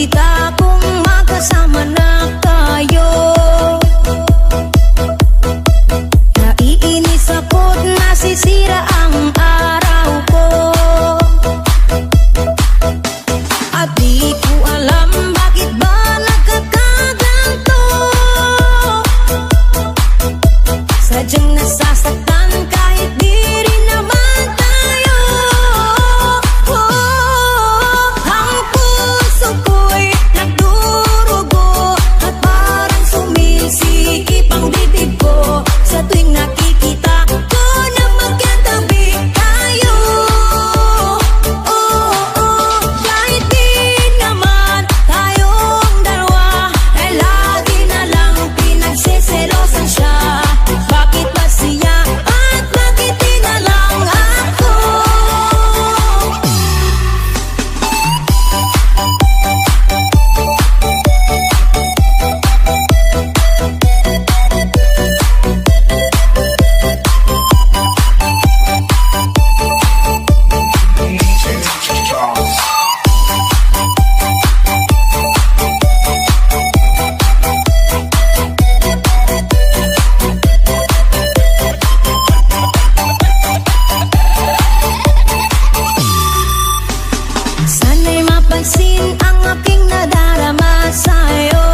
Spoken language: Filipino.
kita kung magkasama na tayo. Naiinis ako't nasisira ang araw ko, at di ko alam bakit ba nagkakaganto. Sadyang nasasaktan kahit di rin naman tayo. Ang puso ko'y nagdurugo at parang sumisikip ang dibdib ko sa tuwing nakikita ko na magkatabi tayo. Kahit di naman tayong dalawa ay lagi na lang pinagsiselosan siya. Bakit ba siya at bakit di na lang ako? Sana'y mapansin ang aking nadarama sa'yo.